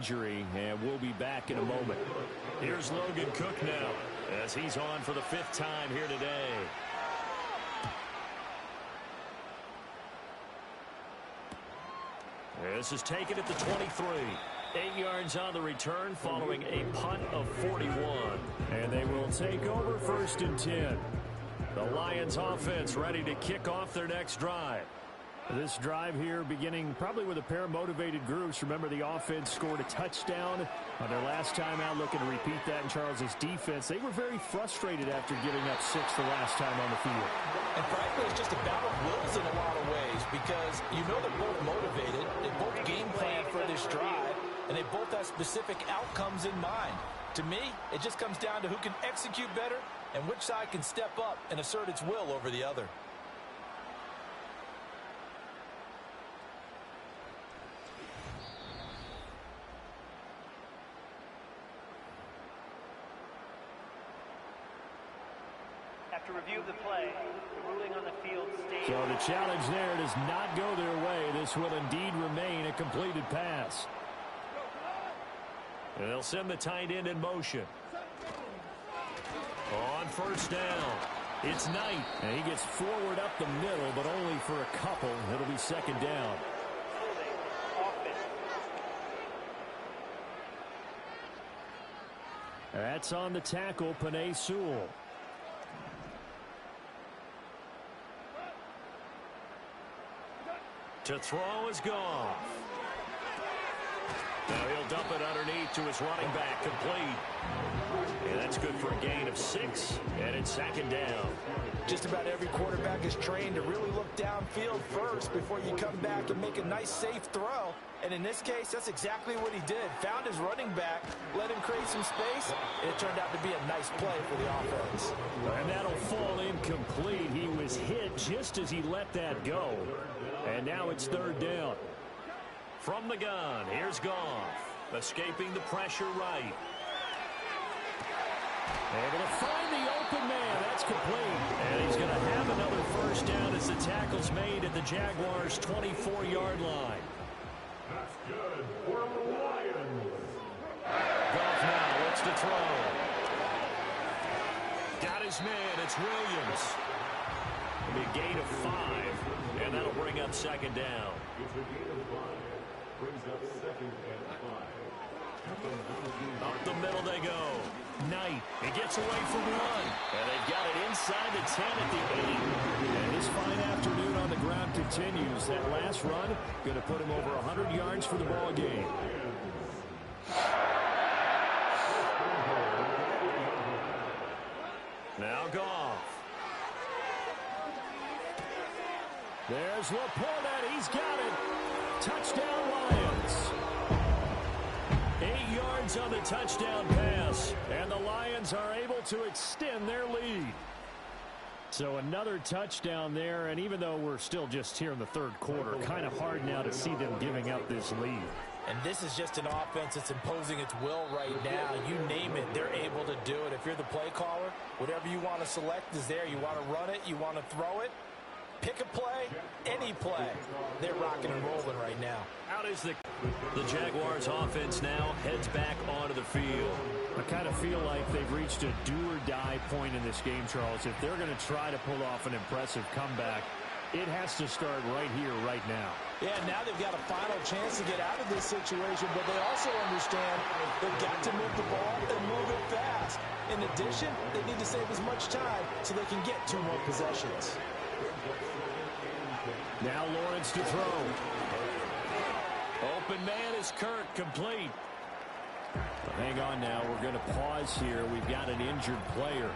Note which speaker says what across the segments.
Speaker 1: injury, and we'll be back in a moment. Here's Logan Cook now as he's on for the 5th time here today. This is taken at the 23. 8 yards on the return following a punt of 41. And they will take over 1st and 10. The Lions offense ready to kick off their next drive. This drive here beginning probably with a pair of motivated groups. Remember, the offense scored a touchdown on their last time out, looking to repeat that in Charles' defense. They were very frustrated after giving up 6 the last time on the field.
Speaker 2: And frankly, it's just a battle of wills in a lot of ways because you know they're both motivated. They both game plan for this drive, and they both have specific outcomes in mind. To me, it just comes down to who can execute better and which side can step up and assert its will over the other.
Speaker 3: After review of the play, the ruling on the field stays.
Speaker 1: So the challenge there does not go their way. This will indeed remain a completed pass. And they'll send the tight end in motion. On 1st down, it's Knight. And he gets forward up the middle, but only for a couple. It'll be 2nd down. That's on the tackle, Penei Sewell. To throw is Goff. Now he'll dump it underneath to his running back, complete. And that's good for a gain of 6, and it's 2nd down.
Speaker 2: Just about every quarterback is trained to really look downfield first before you come back and make a nice, safe throw. And in this case, that's exactly what he did. Found his running back, let him create some space, and it turned out to be a nice play for the offense.
Speaker 1: And that'll fall incomplete. He was hit just as he let that go. And now it's 3rd down. From the gun, here's Goff. Escaping the pressure right. Able to find the open man. That's complete. And he's going to have another 1st down as the tackle's made at the Jaguars' 24-yard line.
Speaker 4: That's good for the Lions.
Speaker 1: Goff now looks to throw. Got his man. It's Williams. It'll be a gain of 5, and that'll bring up 2nd down.
Speaker 4: It's a gain of 5. Brings up 2nd and 5.
Speaker 1: Up the middle they go. Knight. He gets away from 1. And they've got it inside the 10 at the 8. And this fine afternoon on the ground continues. That last run going to put him over 100 yards for the ball game. Now Goff. There's Laporta. He's got it. Touchdown Lions. 8 yards on the touchdown pass. And the Lions are able to extend their lead. So another touchdown there. And even though we're still just here in the 3rd quarter, kind of hard now to see them giving up this lead.
Speaker 2: And this is just an offense that's imposing its will right now. You name it, they're able to do it. If you're the play caller, whatever you want to select is there. You want to run it, you want to throw it. Pick a play, any play. They're rocking and rolling right now.
Speaker 1: Out is the Jaguars offense now heads back onto the field. I kind of feel like they've reached a do-or-die point in this game, Charles. If they're going to try to pull off an impressive comeback, it has to start right here, right now.
Speaker 2: Yeah, now they've got a final chance to get out of this situation, but they also understand they've got to move the ball and move it fast. In addition, they need to save as much time so they can get 2 more possessions.
Speaker 1: Now Lawrence to throw. Open man is Kirk, complete. But hang on now, we're going to pause here. We've got an injured player.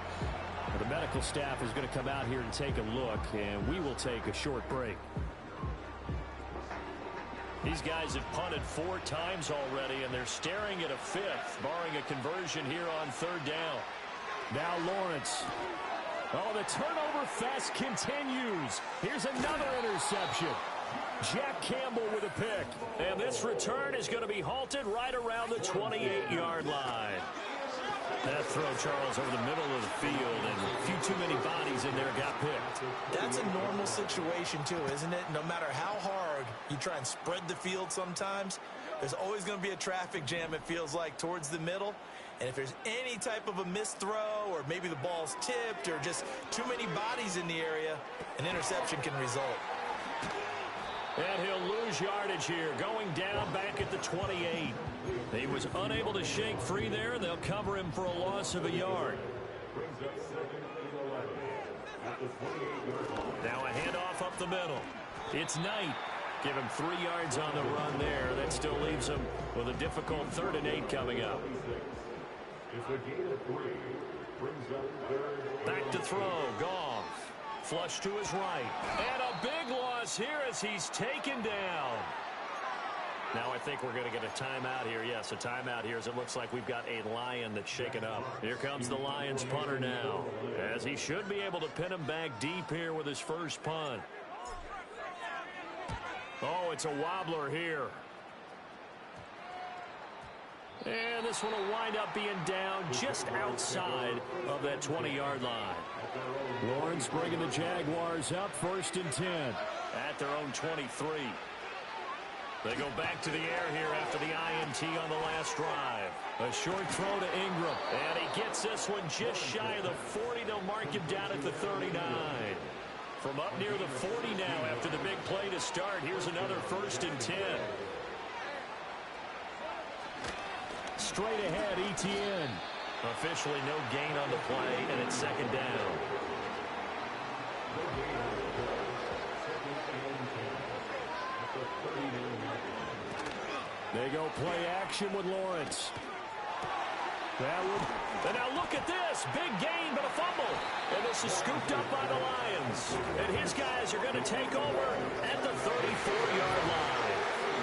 Speaker 1: The medical staff is going to come out here and take a look, and we will take a short break. These guys have punted 4 times already, and they're staring at a 5th, barring a conversion here on 3rd down. Now Lawrence. Oh, the turnover fest continues. Here's another interception. Jack Campbell with a pick. And this return is going to be halted right around the 28-yard line. That throw, Charles, over the middle of the field, and a few too many bodies in there got picked.
Speaker 2: That's a normal situation, too, isn't it? No matter how hard you try and spread the field sometimes, There's always going to be a traffic jam, it feels like, towards the middle. And if there's any type of a missed throw or maybe the ball's tipped or just too many bodies in the area, an interception can result.
Speaker 1: And he'll lose yardage here, going down back at the 28. He was unable to shake free there, and they'll cover him for a loss of a yard. Now a handoff up the middle. It's Knight. Give him 3 yards on the run there. That still leaves him with a difficult 3rd and 8 coming up. Back to throw. Goff. Flush to his right. And a big loss here as he's taken down. Now I think we're going to get a timeout here. Yes, a timeout here as it looks like we've got a Lion that's shaken up. Here comes the Lions punter now, as he should be able to pin him back deep here with his first punt. Oh, it's a wobbler here. And this one will wind up being down just outside of that 20-yard line. Lawrence bringing the Jaguars up 1st and 10 at their own 23. They go back to the air here after the INT on the last drive. A short throw to Ingram. And he gets this one just shy of the 40. They'll mark him down at the 39. From up near the 40 now after the big play to start. Here's another 1st and 10. Straight ahead, Etienne. Officially no gain on the play, and it's 2nd down. They go play action with Lawrence. And now look at this. Big gain, but a fumble. And this is scooped up by the Lions. And his guys are going to take over at the 34-yard line.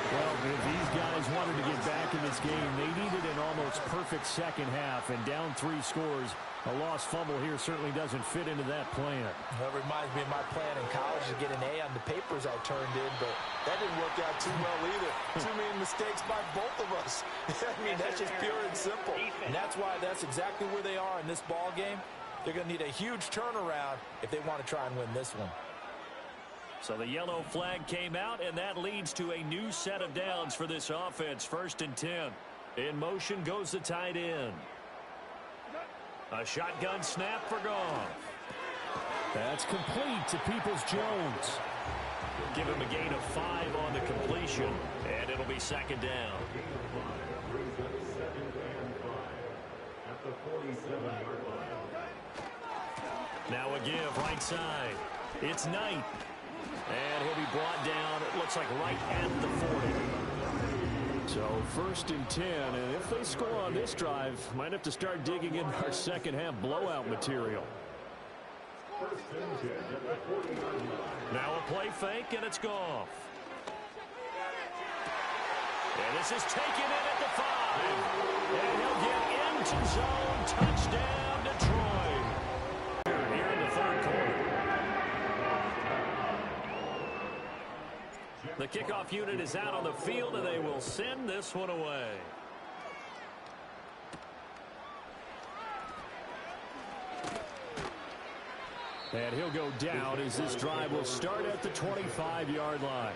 Speaker 1: Well, if these guys wanted to get back in this game, they needed an almost perfect second half. And down 3 scores, a lost fumble here certainly doesn't fit into that plan.
Speaker 2: That reminds me of my plan in college to get an A on the papers I turned in, but that didn't work out too well either. Too many mistakes by both of us. I mean, that's just pure and simple. And that's why that's exactly where they are in this ball game. They're going to need a huge turnaround if they want to try and win this one.
Speaker 1: So the yellow flag came out, and that leads to a new set of downs for this offense. 1st and 10. In motion goes the tight end. A shotgun snap for Goff. That's complete to Peoples-Jones. Give him a gain of 5 on the completion, and it'll be 2nd down. Now a give right side. It's Knight. And he'll be brought down, it looks like right at the 40. So 1st and 10, and if they score on this drive, might have to start digging in our second half blowout material. Now a play fake, and it's Goff. And this is taken in at the 5. And he'll get into zone. Touchdown, Detroit. Here in the 3rd quarter. The kickoff unit is out on the field, and they will send this one away. And he'll go down as this drive will start at the 25-yard line.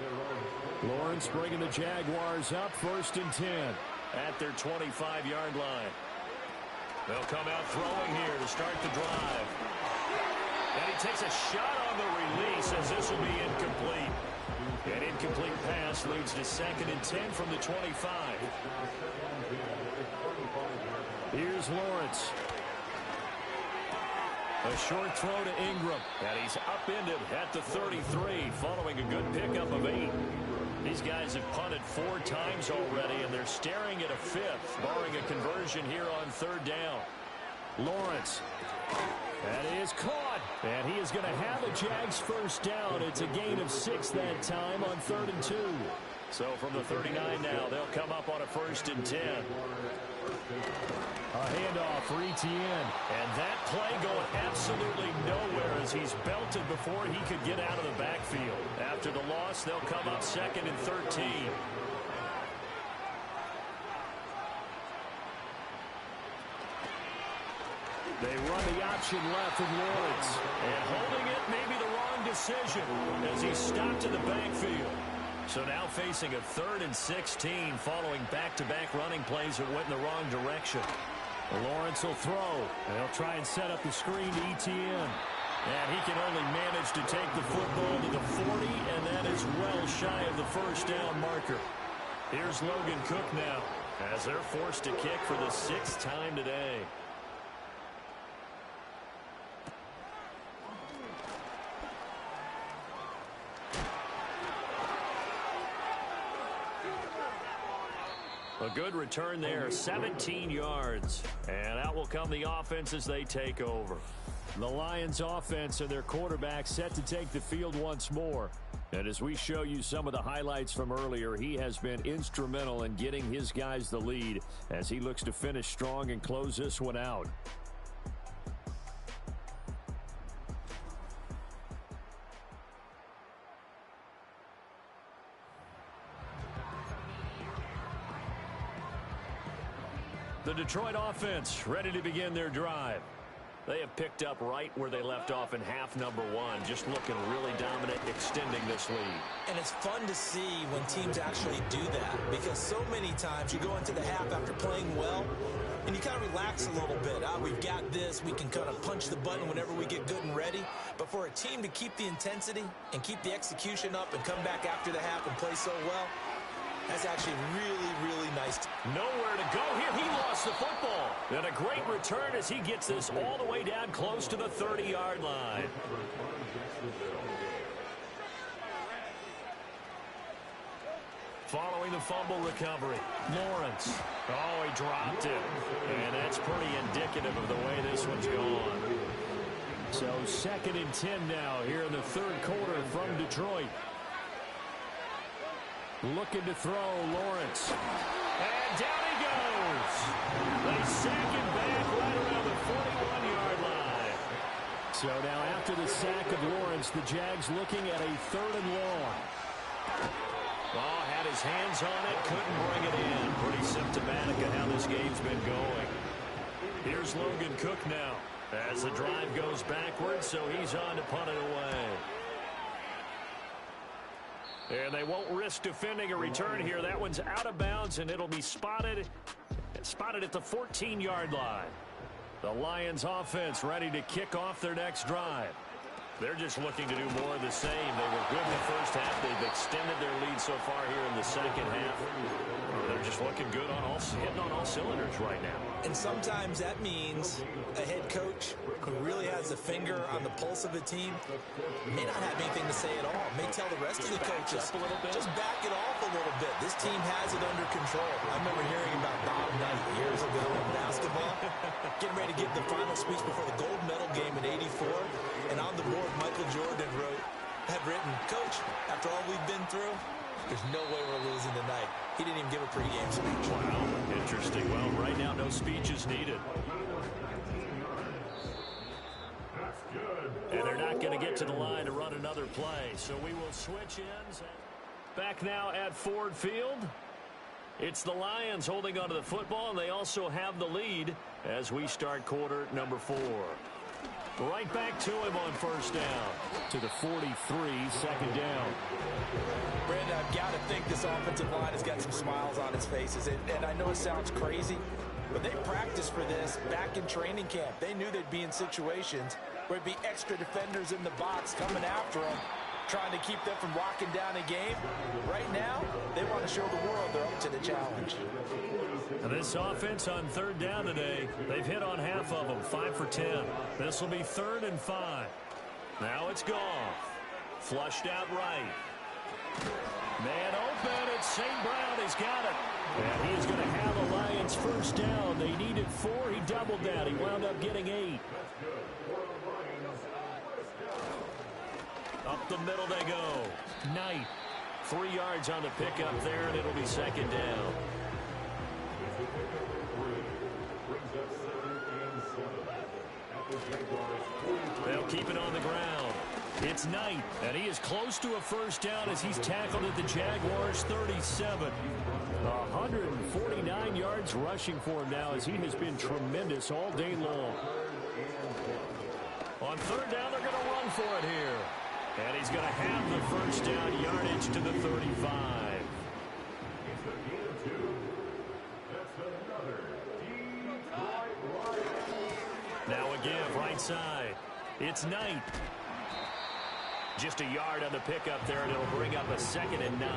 Speaker 1: Lawrence bringing the Jaguars up 1st and 10 at their 25-yard line. They'll come out throwing here to start the drive. And he takes a shot on the release as this will be incomplete. An incomplete pass leads to 2nd and 10 from the 25. Here's Lawrence. A short throw to Ingram. And he's upended at the 33 following a good pickup of 8. These guys have punted 4 times already, and they're staring at a 5th, barring a conversion here on 3rd down. Lawrence. That is caught. And he is going to have a Jags first down. It's a gain of 6 that time on 3rd and 2. So from the 39 now, they'll come up on a 1st and 10. A handoff for Etienne. And that play going absolutely nowhere as he's belted before he could get out of the backfield. After the loss, they'll come up 2nd and 13. They run the option left with Lawrence. And holding it may be the wrong decision as he's stopped in the backfield. So now facing a 3rd and 16 following back-to-back running plays that went in the wrong direction. Lawrence will throw. They'll try and set up the screen to Etienne. And he can only manage to take the football to the 40, and that is well shy of the first down marker. Here's Logan Cook now as they're forced to kick for the 6th time today. A good return there, 17 yards. And out will come the offense as they take over. The Lions offense and their quarterback set to take the field once more. And as we show you some of the highlights from earlier, he has been instrumental in getting his guys the lead as he looks to finish strong and close this one out. The Detroit offense ready to begin their drive. They have picked up right where they left off in half number 1, just looking really dominant, extending this lead.
Speaker 2: And it's fun to see when teams actually do that, because so many times you go into the half after playing well, and you kind of relax a little bit. We've got this. We can kind of punch the button whenever we get good and ready. But for a team to keep the intensity and keep the execution up and come back after the half and play so well, that's actually really, really nice.
Speaker 1: Nowhere to go here. He lost the football. And a great return as he gets this all the way down close to the 30-yard line. Following the fumble recovery, Lawrence. Oh, he dropped it. And that's pretty indicative of the way this one's gone. So 2nd and 10 now here in the 3rd quarter from Detroit. Looking to throw, Lawrence. And down he goes. They sack him back right around the 41-yard line. So now after the sack of Lawrence, the Jags looking at a 3rd and long. Oh, had his hands on it, couldn't bring it in. Pretty symptomatic of how this game's been going. Here's Logan Cook now as the drive goes backwards, so he's on to punt it away. And they won't risk defending a return here. That one's out of bounds, and it'll be spotted at the 14-yard line. The Lions offense ready to kick off their next drive. They're just looking to do more of the same. They were good in the first half. They've extended their lead so far here in the second half. They're just looking good hitting on all cylinders right now.
Speaker 2: And sometimes that means a head coach who really has a finger on the pulse of a team may not have anything to say at all. May tell the rest of the coaches, just back it off a little bit. This team has it under control. I remember hearing about Bob Knight years ago in basketball, getting ready to give the final speech before the gold medal game in '84. And on the board, Michael Jordan had written, "Coach, after all we've been through, there's no way we're losing tonight." He didn't even give a pregame speech.
Speaker 1: Wow, interesting. Well, right now, no speech is needed. And they're not going to get to the line to run another play. So we will switch ends. Back now at Ford Field. It's the Lions holding onto the football, and they also have the lead as we start quarter number 4. Right back to him on first down. To the 43, 2nd down.
Speaker 2: Brandon, I've got to think this offensive line has got some smiles on its faces. And I know it sounds crazy, but they practiced for this back in training camp. They knew they'd be in situations where it'd be extra defenders in the box coming after them, trying to keep them from locking down a game. Right now, they want to show the world they're up to the challenge.
Speaker 1: And this offense on 3rd down today, they've hit on half of them, 5 for 10. This will be 3rd and 5. Now it's Goff. Flushed out right. Man open, it's St. Brown. He's got it. And he is going to have a Lions first down. They needed 4. He doubled that. He wound up getting 8. Up the middle they go. Knight. 3 yards on the pickup there, and it'll be 2nd down. They'll keep it on the ground. It's Knight, and he is close to a first down as he's tackled at the Jaguars' 37. 149 yards rushing for him now as he has been tremendous all day long. On 3rd down, they're going to run for it here. And he's going to have the first down yardage to the 35.
Speaker 4: It's a gain of 2. That's another Detroit Lions.
Speaker 1: Now a give right side. It's Knight. Just a yard on the pickup there, and it'll bring up a 2nd and 9.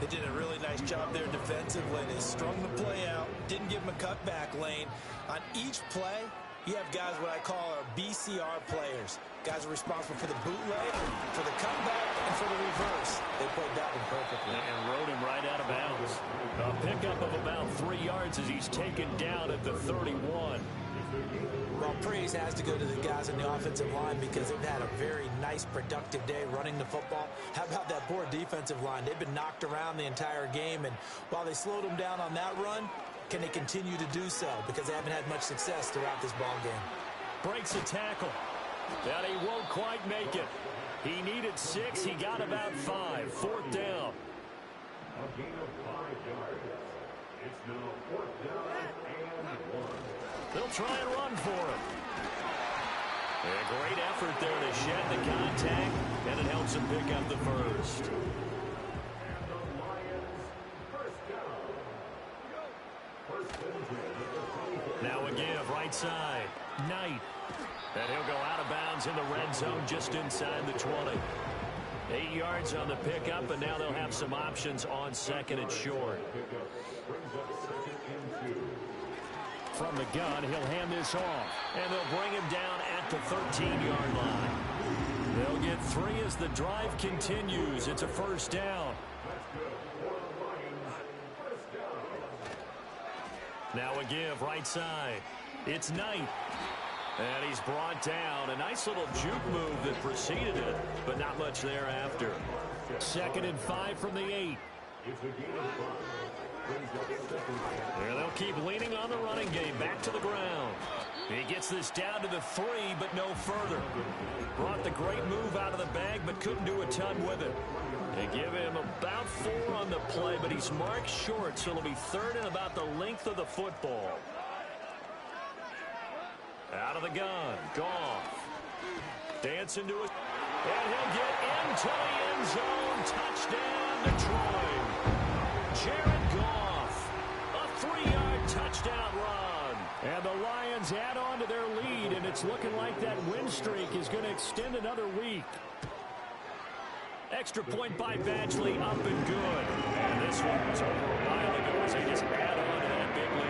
Speaker 2: They did a really nice job there defensively. They strung the play out, didn't give them a cutback lane. On each play, you have guys what I call our BCR players. Guys are responsible for the bootleg, for the cutback, and for the reverse. They played that one perfectly.
Speaker 1: And rode him right out of bounds. A pickup of about 3 yards as he's taken down at the 31.
Speaker 2: Well, praise has to go to the guys in the offensive line because they've had a very nice, productive day running the football. How about that poor defensive line? They've been knocked around the entire game, and while they slowed them down on that run, can they continue to do so? Because they haven't had much success throughout this ball game.
Speaker 1: Breaks a tackle. And he won't quite make it. He needed 6. He got about 5. 4th down.
Speaker 4: A gain of 5 yards. It's now 4th down and 1.
Speaker 1: They'll try and run for him. A great effort there to shed the contact, and it helps him pick up the first.
Speaker 4: And the Lions, first down. First and 10 at the 24.
Speaker 1: Now a give right side. Knight. And he'll go out of bounds in the red zone just inside the 20. 8 yards on the pickup, and now they'll have some options on 2nd and short.
Speaker 4: Pickup brings up 2nd and 2.
Speaker 1: From the gun, he'll hand this off, and they'll bring him down at the 13-yard line. They'll get 3 as the drive continues. It's a first down.
Speaker 4: That's good for the Lions. First down.
Speaker 1: Now a give right side. It's Knight. And he's brought down. A nice little juke move that preceded it, but not much thereafter. 2nd and 5 from the 8.
Speaker 4: It's a gain of 5. Brings up 2nd.
Speaker 1: There they'll keep leaning on the running game. Back to the ground. He gets this down to the 3, but no further. Brought the great move out of the bag, but couldn't do a ton with it. They give him about 4 on the play, but he's marked short, so it'll be 3rd and about the length of the football. Out of the gun. Goff. Dancing to it. And he'll get into the end zone. Touchdown, Detroit. Jared Goff. A 3-yard touchdown run. And the Lions add on to their lead, and it's looking like that win streak is going to extend another week. Extra point by Badgley, up and good. And this one was over a while ago as they just add on to that big lead.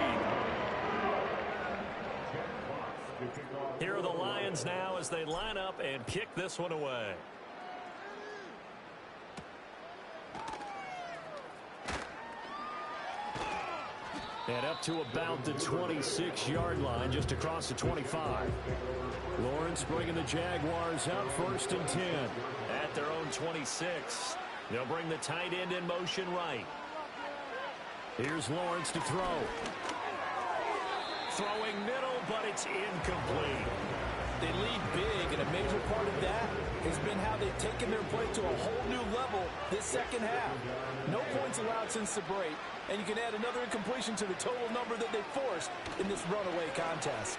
Speaker 1: Here are the Lions now as they line up and kick this one away. And up to about the 26-yard line, just across the 25. Lawrence bringing the Jaguars up 1st and 10. At their own 26. They'll bring the tight end in motion right. Here's Lawrence to throw. Throwing middle, but it's incomplete.
Speaker 2: They lead big, and a major part of that has been how they've taken their play to a whole new level this second half. No points allowed since the break, and you can add another incompletion to the total number that they forced in this runaway contest.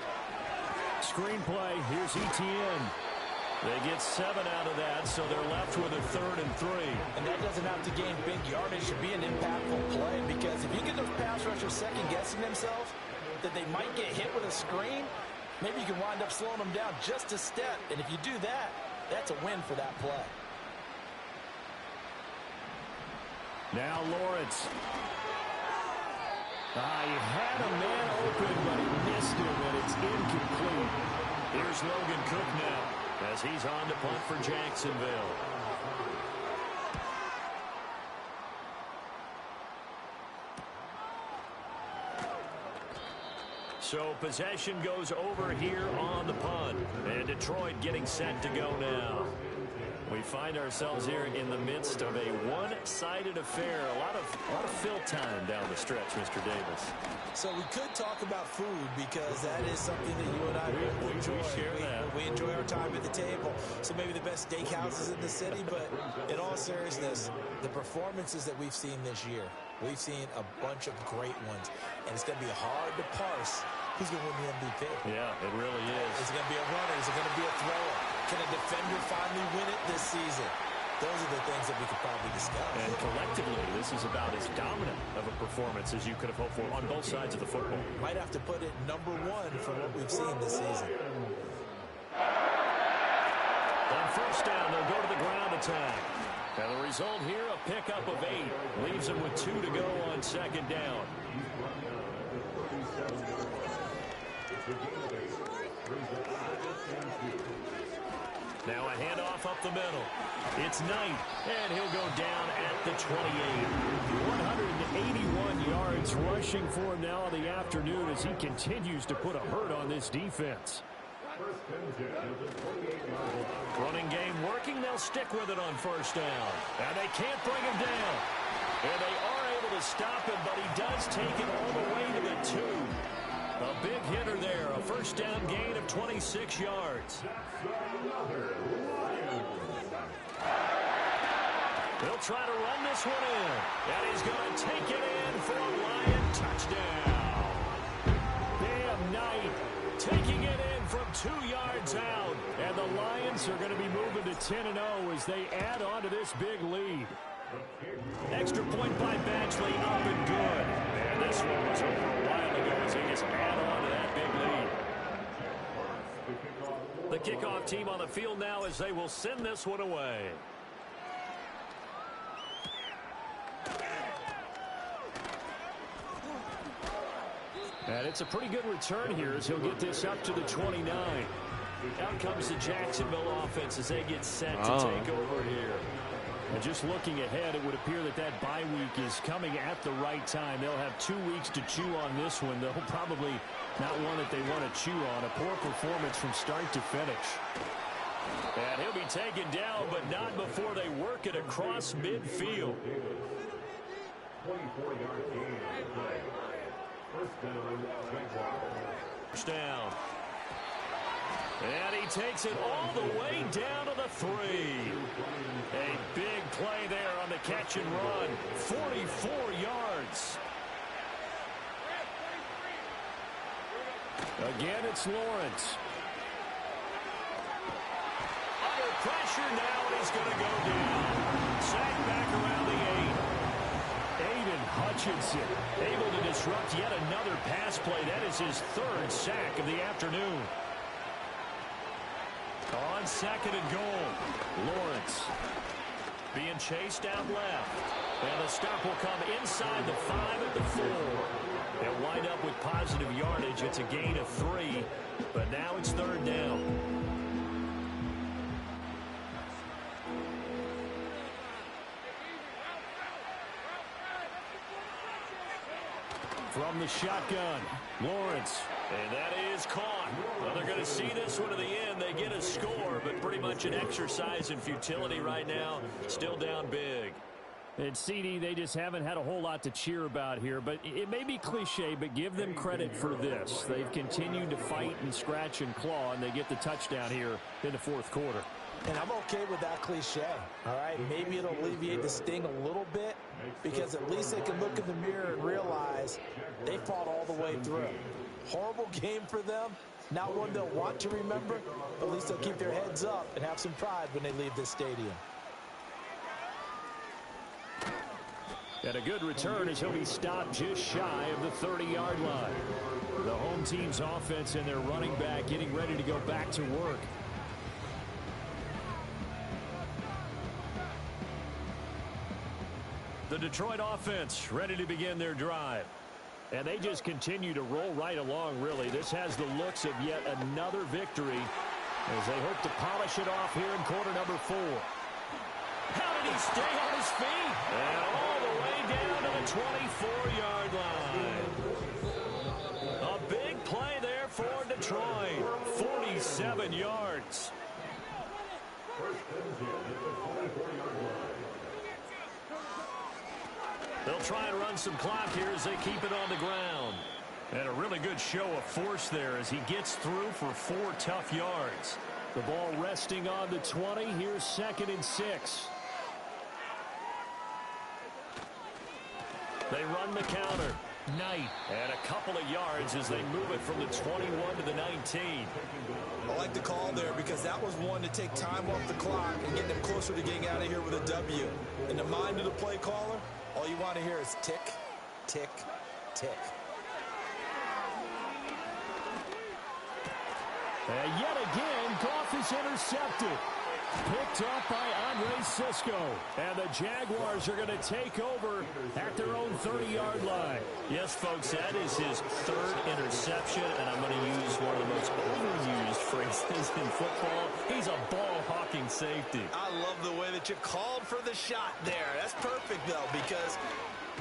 Speaker 1: Screenplay, here's Etienne. They get 7 out of that, so they're left with a 3rd and 3.
Speaker 2: And that doesn't have to gain big yardage to be an impactful play, because if you get those pass rushers second-guessing themselves, that they might get hit with a screen, maybe you can wind up slowing them down just a step. And if you do that, that's a win for that play.
Speaker 1: Now Lawrence. He had a man open, but he missed him, and it's incomplete. Here's Logan Cook now as he's on to punt for Jacksonville. So possession goes over here on the punt. And Detroit getting set to go now. We find ourselves here in the midst of a one-sided affair. A lot of fill time down the stretch, Mr. Davis.
Speaker 2: So we could talk about food, because that is something that you and I both enjoy.
Speaker 1: We share that.
Speaker 2: We enjoy our time at the table. So maybe the best steakhouses in the city, but in all seriousness, the performances that we've seen this year, we've seen a bunch of great ones, and it's going to be hard to parse who's going to win the MVP.
Speaker 1: Yeah, it really is.
Speaker 2: Is it going to be a runner? Is it going to be a thrower? can a defender finally win it this season? Those are the things that we could probably discuss.
Speaker 1: And collectively, this is about as dominant of a performance as you could have hoped for on both sides of the football.
Speaker 2: Might have to put it number one for what we've seen this season.
Speaker 1: On first down, they'll go to the ground attack. And the result here, a pickup of 8. Leaves them with 2 to go on second down. Now a handoff up the middle. It's Knight, and he'll go down at the 28. 181 yards rushing for him now in the afternoon as he continues to put a hurt on this defense. Running game working. They'll stick with it on first down. And they can't bring him down. And they are able to stop him, but he does take it all the way to the 2. A big hitter there. A first down gain of 26 yards. They'll try to run this one in. And he's going to take it in for a Lion touchdown. Bam Knight taking it in from 2 yards out. And the Lions are going to be moving to 10-0 as they add on to this big lead. Extra point by Badgley, up and good. And this one was over a while ago as they just add on to that big lead. The kickoff team on the field now as they will send this one away. And it's a pretty good return here as he'll get this up to the 29. Out comes the Jacksonville offense as they get set to take over here. And just looking ahead, it would appear that that bye week is coming at the right time. They'll have 2 weeks to chew on this one. They'll probably not one that they want to chew on. A poor performance from start to finish. And he'll be taken down, but not before they work it across midfield.
Speaker 4: 24-yard gain on the play.
Speaker 1: First down. And he takes it all the way down to the 3. A big play there on the catch and run. 44 yards. Again, it's Lawrence. Under pressure now, and he's going to go down. Sacked back around the 8. Aiden Hutchinson able to disrupt yet another pass play. That is his 3rd sack of the afternoon. On second and goal, Lawrence being chased out left. And the stop will come inside the 5 at the 4. They'll wind up with positive yardage. It's a gain of 3, but now it's 3rd down. From the shotgun, Lawrence. And that is caught. Well, they're going to see this one to the end. They get a score, but pretty much an exercise in futility right now. Still down big. And CD, they just haven't had a whole lot to cheer about here. But it may be cliche, but give them credit for this. They've continued to fight and scratch and claw, and they get the touchdown here in the 4th quarter.
Speaker 2: And I'm okay with that cliche, all right? Maybe it'll alleviate the sting a little bit because at least they can look in the mirror and realize they fought all the way through. Horrible game for them, not one they'll want to remember, but at least they'll keep their heads up and have some pride when they leave this stadium.
Speaker 1: And a good return as he'll be stopped just shy of the 30-yard line. The home team's offense and their running back getting ready to go back to work. The Detroit offense ready to begin their drive. And they just continue to roll right along, really. This has the looks of yet another victory as they hope to polish it off here in quarter number 4. How did he stay on his feet? And all the way down to the 24-yard line. A big play there for Detroit. 47 yards. They'll try and run some clock here as they keep it on the ground. And a really good show of force there as he gets through for 4 tough yards. The ball resting on the 20. Here's 2nd and 6. They run the counter. Knight. And a couple of yards as they move it from the 21 to the 19.
Speaker 2: I like the call there because that was one to take time off the clock and get them closer to getting out of here with a W. In the mind of the play caller, all you want to hear is tick, tick, tick.
Speaker 1: And yet again, Goff is intercepted. Picked up by Andre Cisco. And the Jaguars are going to take over at their own 30-yard line. Yes, folks, that is his third interception, and I'm going to use one of the most overused phrases in football. He's a ball-hawking safety.
Speaker 2: I love the way that you called for the shot there. That's perfect, though, because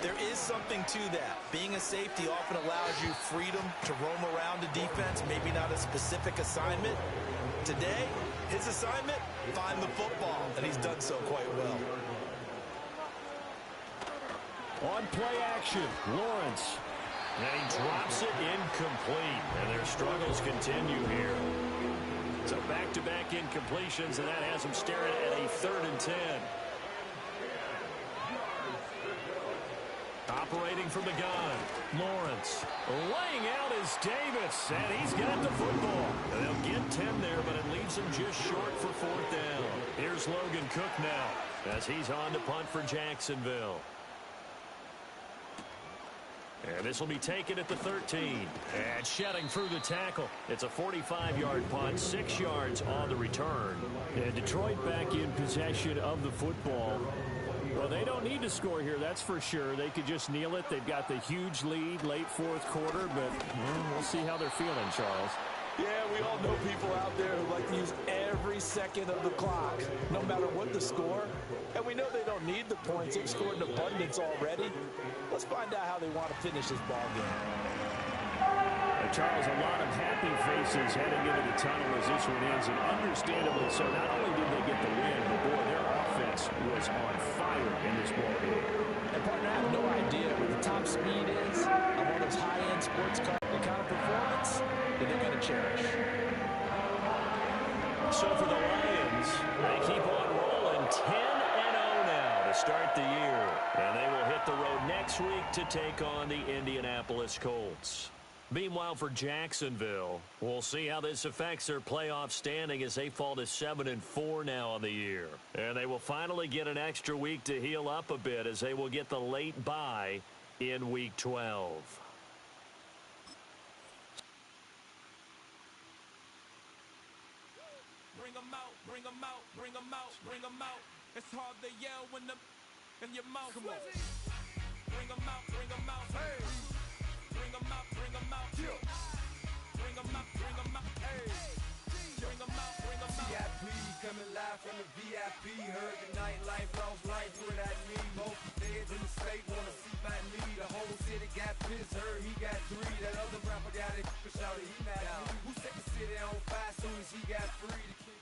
Speaker 2: there is something to that. Being a safety often allows you freedom to roam around the defense, maybe not a specific assignment. Today, his assignment, find the football, and he's done so quite well.
Speaker 1: On play action, Lawrence. And he drops it incomplete, and their struggles continue here. So back-to-back incompletions, and that has them staring at a 3rd and 10. Operating from the gun, Lawrence. Laying out is Davis, and he's got the football. And they'll get 10 there, but it leaves them just short for 4th down. Here's Logan Cook now as he's on to punt for Jacksonville. And this will be taken at the 13. And shedding through the tackle. It's a 45-yard punt, 6 yards on the return. And Detroit back in possession of the football. Well, they don't need to score here, that's for sure. They could just kneel it. They've got the huge lead late 4th quarter, but we'll see how they're feeling, Charles.
Speaker 2: Yeah, we all know people out there who like to use every second of the clock, no matter what the score. And we know they don't need the points. They've scored in abundance already. Let's find out how they want to finish this ball game.
Speaker 1: Charles, a lot of happy faces heading into the tunnel as this one ends, and understandably so. Not only did they get the win, but boy, their offense was on fire in this ball game.
Speaker 2: And partner, I have no idea what the top speed is on one of those high-end sports cars, the kind of performance that they're going to cherish.
Speaker 1: So for the Lions, they keep on rolling 10-0 now to start the year. And they will hit the road next week to take on the Indianapolis Colts. Meanwhile, for Jacksonville, we'll see how this affects their playoff standing as they fall to 7-4 now on the year. And they will finally get an extra week to heal up a bit as they will get the late bye in Week 12.
Speaker 5: Bring 'em out, bring 'em out, bring 'em out, bring 'em out. It's hard to yell when them in your mouth. Come on. Bring 'em out, bring 'em out. Hey. Bring 'em out, bring 'em out. Yeah. Bring 'em out, bring 'em out. Hey. Bring 'em out, bring 'em out.
Speaker 6: VIP coming live from the VIP. Heard the nightlife, lost life with I need. Most feds in the state wanna see my knee. The whole city got pissed, heard he got 3. That other rapper got it, but shouted he not me. Who set the city on fire soon as he got free? The king.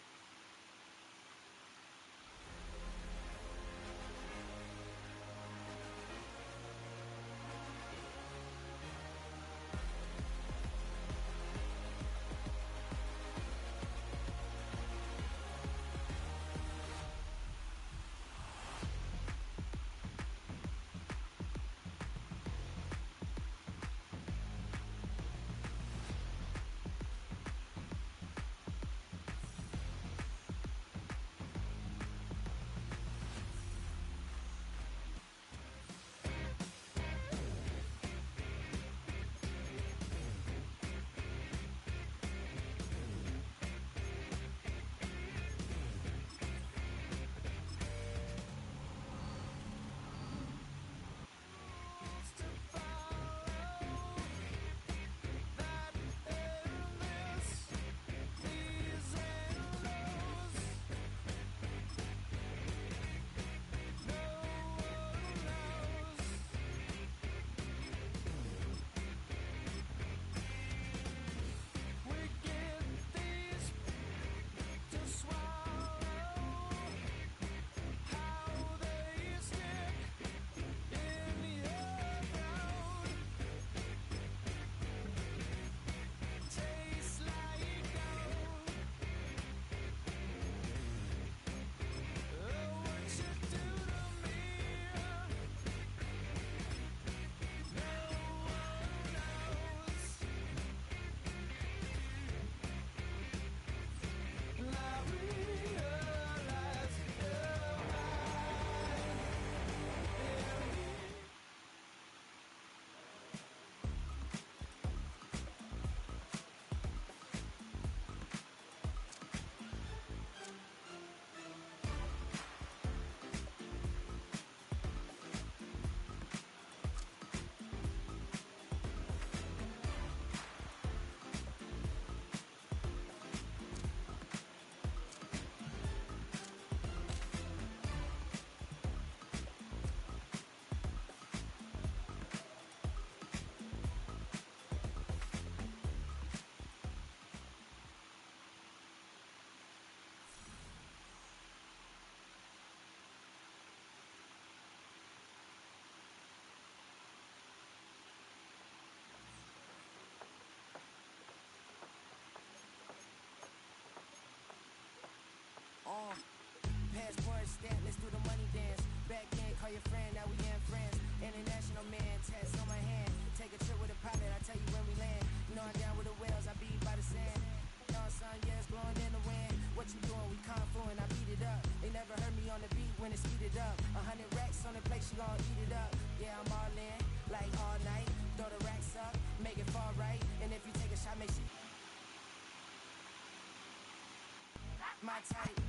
Speaker 7: passport stamp, let's do the money dance. Back in, call your friend, now we in France. International man, tats on my hand. Take a trip with a pilot, I tell you when we land. You know I'm down with the whales, I beat by the sand. No, son, yeah, it's blowing in the wind. What you doing? We kung fu and I beat it up. They never heard me on the beat when it's speeded up. 100 racks on the plate, she gon' eat it up. Yeah, I'm all in, like all night. Throw the racks up, make it fall right. And if you take a shot, make sure my type.